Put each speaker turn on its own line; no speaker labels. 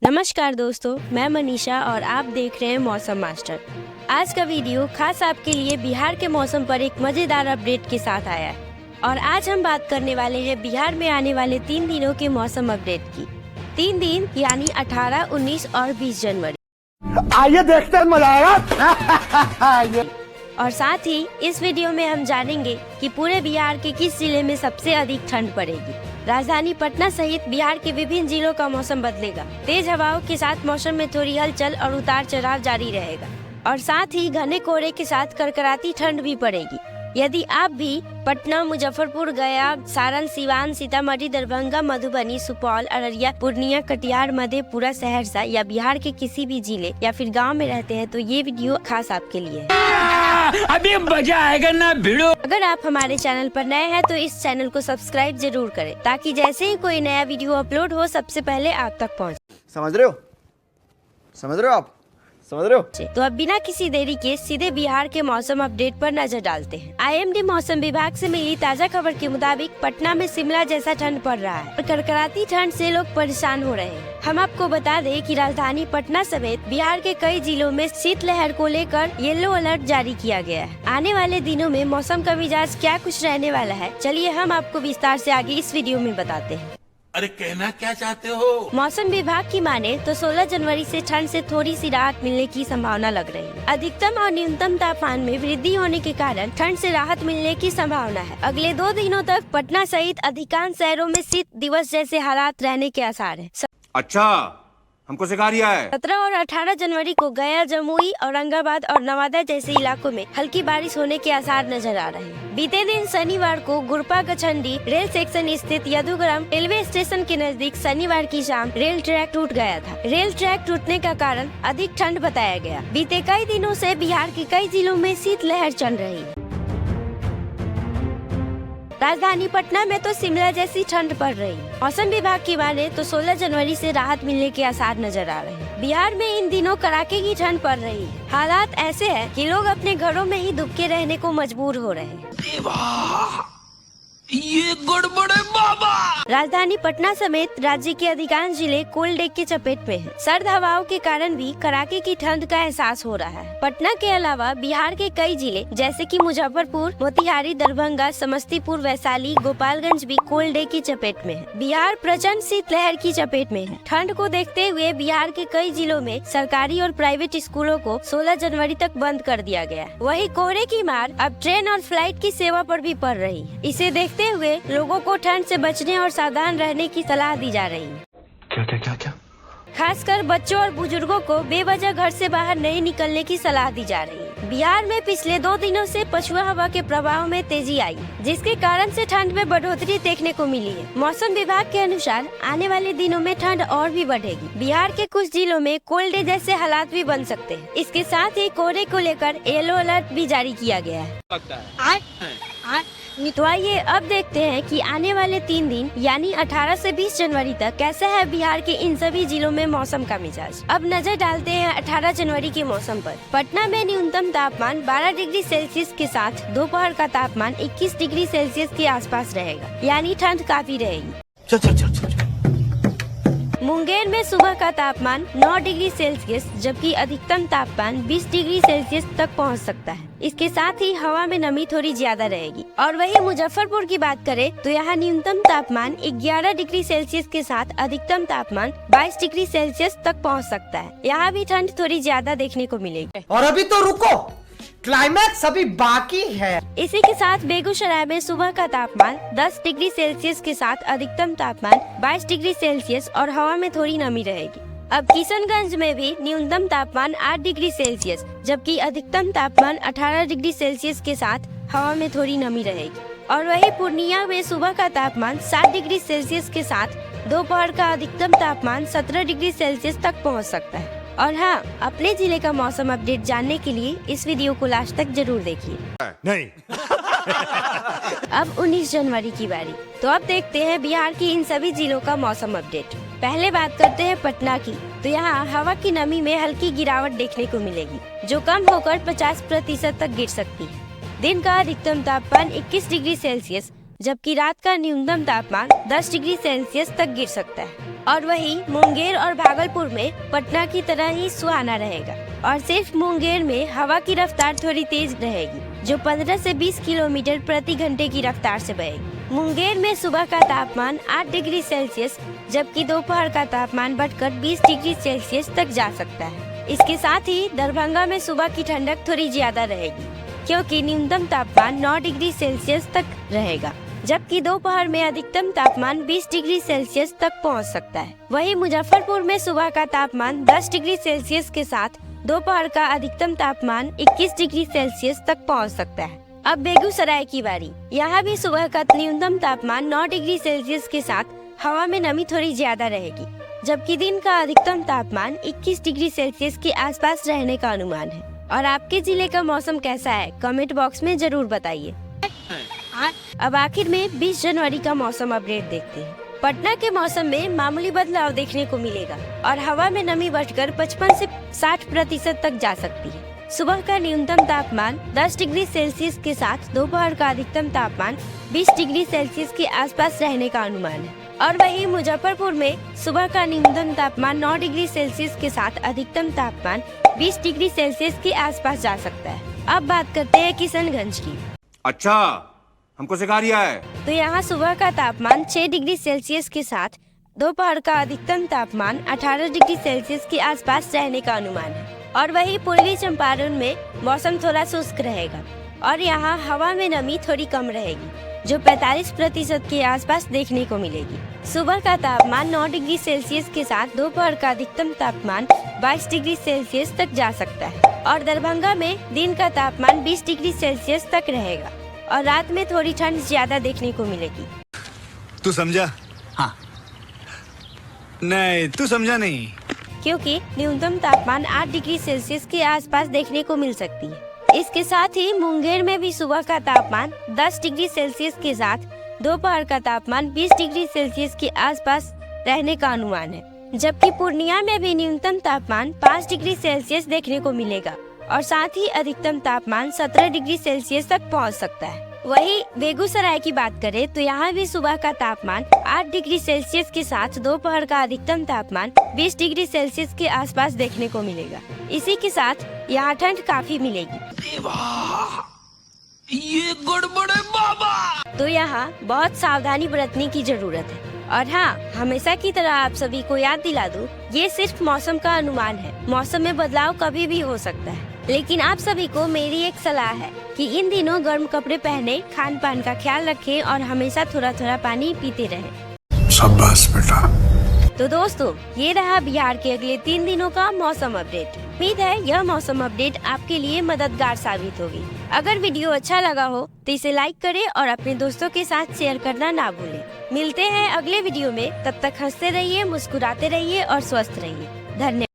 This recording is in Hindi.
नमस्कार दोस्तों, मैं मनीषा और आप देख रहे हैं मौसम मास्टर। आज का वीडियो खास आपके लिए बिहार के मौसम पर एक मजेदार अपडेट के साथ आया है और आज हम बात करने वाले हैं बिहार में आने वाले 3 दिनों के मौसम अपडेट की। 3 दिन यानी 18, 19 और 20 जनवरी।
आइए देखते हैं, मजा आएगा।
और साथ ही इस वीडियो में हम जानेंगे कि पूरे बिहार के किस जिले में सबसे अधिक ठंड पड़ेगी। राजधानी पटना सहित बिहार के विभिन्न जिलों का मौसम बदलेगा। तेज हवाओं के साथ मौसम में थोड़ी हलचल और उतार चढ़ाव जारी रहेगा और साथ ही घने कोहरे के साथ कड़कड़ाती ठंड भी पड़ेगी। यदि आप भी पटना, मुजफ्फरपुर, गया, सारण, सिवान, सीतामढ़ी, दरभंगा, मधुबनी, सुपौल, अररिया, पूर्णिया, कटिहार, मधेपुरा, सहरसा या बिहार के किसी भी जिले या फिर गांव में रहते हैं तो ये वीडियो खास आपके लिए है।
अभी मजा आएगा ना भिड़ो।
अगर आप हमारे चैनल पर नए हैं तो इस चैनल को सब्सक्राइब जरूर करें ताकि जैसे ही कोई नया वीडियो अपलोड हो सबसे पहले आप तक पहुंचे।
समझ रहे हो आप समझ रहे हो?
तो अब बिना किसी देरी के सीधे बिहार के मौसम अपडेट पर नजर डालते हैं। IMD मौसम विभाग से मिली ताजा खबर के मुताबिक पटना में शिमला जैसा ठंड पड़ रहा है और कड़कड़ाती ठंड से लोग परेशान हो रहे हैं। हम आपको बता दें कि राजधानी पटना समेत बिहार के कई जिलों में शीतलहर को लेकर येलो अलर्ट जारी किया गया है। आने वाले दिनों में मौसम का मिजाज क्या कुछ रहने वाला है, चलिए हम आपको विस्तार से आगे इस वीडियो में बताते हैं।
अरे कहना क्या चाहते हो?
मौसम विभाग की माने तो 16 जनवरी से ठंड से थोड़ी सी राहत मिलने की संभावना लग रही है। अधिकतम और न्यूनतम तापमान में वृद्धि होने के कारण ठंड से राहत मिलने की संभावना है। अगले 2 दिनों तक पटना सहित अधिकांश शहरों में शीत दिवस जैसे हालात रहने के आसार है।
अच्छा, हमको सिखा रिया है।
17 और 18 जनवरी को गया, जमुई, औरंगाबाद और नवादा जैसे इलाकों में हल्की बारिश होने के आसार नजर आ रहे हैं। बीते दिन शनिवार को गुरपा गछंडी रेल सेक्शन स्थित यदुग्राम रेलवे स्टेशन के नजदीक शनिवार की शाम रेल ट्रैक टूट गया था। रेल ट्रैक टूटने का कारण अधिक ठंड बताया गया। बीते कई दिनों से बिहार के कई जिलों में शीतलहर चल रही है। राजधानी पटना में तो शिमला जैसी ठंड पड़ रही है। मौसम विभाग की माने तो 16 जनवरी से राहत मिलने के आसार नजर आ रहे हैं। बिहार में इन दिनों कड़ाके की ठंड पड़ रही है। हालात ऐसे हैं कि लोग अपने घरों में ही दुबके रहने को मजबूर हो रहे हैं।
ये गड़बड़ है बाबा।
राजधानी पटना समेत राज्य के अधिकांश जिले कोल्ड डे की चपेट में हैं। सर्द हवाओं के कारण भी कड़ाके की ठंड का एहसास हो रहा है। पटना के अलावा बिहार के कई जिले जैसे कि मुजफ्फरपुर, मोतिहारी, दरभंगा, समस्तीपुर, वैशाली, गोपालगंज भी कोल्ड डे की चपेट में है। बिहार प्रचंड शीतलहर की चपेट में है। ठंड को देखते हुए बिहार के कई जिलों में सरकारी और प्राइवेट स्कूलों को 16 जनवरी तक बंद कर दिया गया। वहीं कोहरे की मार अब ट्रेन और फ्लाइट की सेवा पर भी पड़ रही है। इसे देखते हुए लोगों को ठंड से बचने और सावधान रहने की सलाह दी जा रही है।
क्या?
खासकर बच्चों और बुजुर्गों को बेवजह घर से बाहर नहीं निकलने की सलाह दी जा रही है। बिहार में पिछले 2 दिनों से पछुआ हवा के प्रभाव में तेजी आई, जिसके कारण से ठंड में बढ़ोतरी देखने को मिली है। मौसम विभाग के अनुसार आने वाले दिनों में ठंड और भी बढ़ेगी। बिहार के कुछ जिलों में कोल्ड डे जैसे हालात भी बन सकते हैं। इसके साथ ही कोहरे को लेकर येलो अलर्ट भी जारी किया गया है। तो आइए अब देखते हैं कि आने वाले 3 दिन यानी 18 से 20 जनवरी तक कैसा है बिहार के इन सभी जिलों में मौसम का मिजाज। अब नजर डालते हैं 18 जनवरी के मौसम पर। पटना में न्यूनतम तापमान 12 डिग्री सेल्सियस के साथ दोपहर का तापमान 21 डिग्री सेल्सियस के आसपास रहेगा, यानी ठंड काफी रहेगी।
चल।
मुंगेर में सुबह का तापमान 9 डिग्री सेल्सियस जबकि अधिकतम तापमान 20 डिग्री सेल्सियस तक पहुंच सकता है। इसके साथ ही हवा में नमी थोड़ी ज्यादा रहेगी। और वहीं मुजफ्फरपुर की बात करें तो यहाँ न्यूनतम तापमान 11 डिग्री सेल्सियस के साथ अधिकतम तापमान 22 डिग्री सेल्सियस तक पहुंच सकता है। यहाँ भी ठंड थोड़ी ज्यादा देखने को मिलेगी।
और अभी तो रुको, क्लाइमैक्स अभी बाकी है।
इसी के साथ बेगूसराय में सुबह का तापमान 10 डिग्री सेल्सियस के साथ अधिकतम तापमान 22 डिग्री सेल्सियस और हवा में थोड़ी नमी रहेगी। अब किशनगंज में भी न्यूनतम तापमान 8 डिग्री सेल्सियस जबकि अधिकतम तापमान 18 डिग्री सेल्सियस के साथ हवा में थोड़ी नमी रहेगी। और वहीं पूर्णिया में सुबह का तापमान 7 डिग्री सेल्सियस के साथ दोपहर का अधिकतम तापमान 17 डिग्री सेल्सियस तक पहुंच सकता है। और हाँ, अपने जिले का मौसम अपडेट जानने के लिए इस वीडियो को लास्ट तक जरूर देखिए।
नहीं।
अब 19 जनवरी की बारी। तो अब देखते हैं बिहार के इन सभी जिलों का मौसम अपडेट। पहले बात करते हैं पटना की। तो यहाँ हवा की नमी में हल्की गिरावट देखने को मिलेगी, जो कम होकर 50% तक गिर सकती है। दिन का अधिकतम तापमान 21 डिग्री सेल्सियस जबकि रात का न्यूनतम तापमान 10 डिग्री सेल्सियस तक गिर सकता है। और वहीं मुंगेर और भागलपुर में पटना की तरह ही सुहाना रहेगा। और सिर्फ मुंगेर में हवा की रफ्तार थोड़ी तेज रहेगी, जो 15 से 20 किलोमीटर प्रति घंटे की रफ्तार से बहेगी। मुंगेर में सुबह का तापमान 8 डिग्री सेल्सियस जबकि दोपहर का तापमान बढ़कर 20 डिग्री सेल्सियस तक जा सकता है। इसके साथ ही दरभंगा में सुबह की ठंडक थोड़ी ज्यादा रहेगी, क्योंकि न्यूनतम तापमान 9 डिग्री सेल्सियस तक रहेगा, जबकि दोपहर में अधिकतम तापमान 20 डिग्री सेल्सियस तक पहुंच सकता है। वहीं मुजफ्फरपुर में सुबह का तापमान 10 डिग्री सेल्सियस के साथ दोपहर का अधिकतम तापमान 21 डिग्री सेल्सियस तक पहुंच सकता है। अब बेगूसराय की बारी। यहाँ भी सुबह का न्यूनतम तापमान 9 डिग्री सेल्सियस के साथ हवा में नमी थोड़ी ज्यादा रहेगी, जबकि दिन का अधिकतम तापमान 21 डिग्री सेल्सियस के आसपास रहने का अनुमान है। और आपके जिले का मौसम कैसा है, कमेंट बॉक्स में जरूर बताइए। अब आखिर में 20 जनवरी का मौसम अपडेट देखते हैं। पटना के मौसम में मामूली बदलाव देखने को मिलेगा और हवा में नमी बढ़कर 55 से 60% तक जा सकती है। सुबह का न्यूनतम तापमान 10 डिग्री सेल्सियस के साथ दोपहर का अधिकतम तापमान 20 डिग्री सेल्सियस के आसपास रहने का अनुमान है। और वहीं मुजफ्फरपुर में सुबह का न्यूनतम तापमान 9 डिग्री सेल्सियस के साथ अधिकतम तापमान 20 डिग्री सेल्सियस के आसपास जा सकता है। अब बात करते हैं किशनगंज की।
अच्छा, हमको सिखा रिया है।
तो यहाँ सुबह का तापमान 6 डिग्री सेल्सियस के साथ दोपहर का अधिकतम तापमान 18 डिग्री सेल्सियस के आसपास रहने का अनुमान है। और वहीं पूर्वी चंपारण में मौसम थोड़ा शुष्क रहेगा और यहाँ हवा में नमी थोड़ी कम रहेगी, जो 45% के आसपास देखने को मिलेगी। सुबह का तापमान 9 डिग्री सेल्सियस के साथ दोपहर का अधिकतम तापमान 22 डिग्री सेल्सियस तक जा सकता है। और दरभंगा में दिन का तापमान 20 डिग्री सेल्सियस तक रहेगा और रात में थोड़ी ठंड ज्यादा देखने को मिलेगी।
तू समझा? हाँ। नहीं, तू समझा नहीं।
क्योंकि न्यूनतम तापमान 8 डिग्री सेल्सियस के आसपास देखने को मिल सकती है। इसके साथ ही मुंगेर में भी सुबह का तापमान 10 डिग्री सेल्सियस के साथ दोपहर का तापमान 20 डिग्री सेल्सियस के आसपास रहने का अनुमान है, जबकि पूर्णिया में भी न्यूनतम तापमान 5 डिग्री सेल्सियस देखने को मिलेगा और साथ ही अधिकतम तापमान 17 डिग्री सेल्सियस तक पहुंच सकता है। वहीं बेगूसराय की बात करें तो यहाँ भी सुबह का तापमान 8 डिग्री सेल्सियस के साथ दोपहर का अधिकतम तापमान 20 डिग्री सेल्सियस के आसपास देखने को मिलेगा। इसी के साथ यहाँ ठंड काफी मिलेगी।
ये गड़बड़ है बाबा।
तो यहाँ बहुत सावधानी बरतने की जरूरत है। और हाँ, हमेशा की तरह आप सभी को याद दिला दूं, ये सिर्फ मौसम का अनुमान है। मौसम में बदलाव कभी भी हो सकता है, लेकिन आप सभी को मेरी एक सलाह है कि इन दिनों गर्म कपड़े पहने, खान पान का ख्याल रखें और हमेशा थोड़ा थोड़ा पानी पीते रहें।
शाबाश बेटा।
तो दोस्तों, ये रहा बिहार के अगले 3 दिनों का मौसम अपडेट। उम्मीद है यह मौसम अपडेट आपके लिए मददगार साबित होगी। अगर वीडियो अच्छा लगा हो तो इसे लाइक करें और अपने दोस्तों के साथ शेयर करना ना भूलें। मिलते हैं अगले वीडियो में, तब तक हंसते रहिए, मुस्कुराते रहिए और स्वस्थ रहिए। धन्यवाद।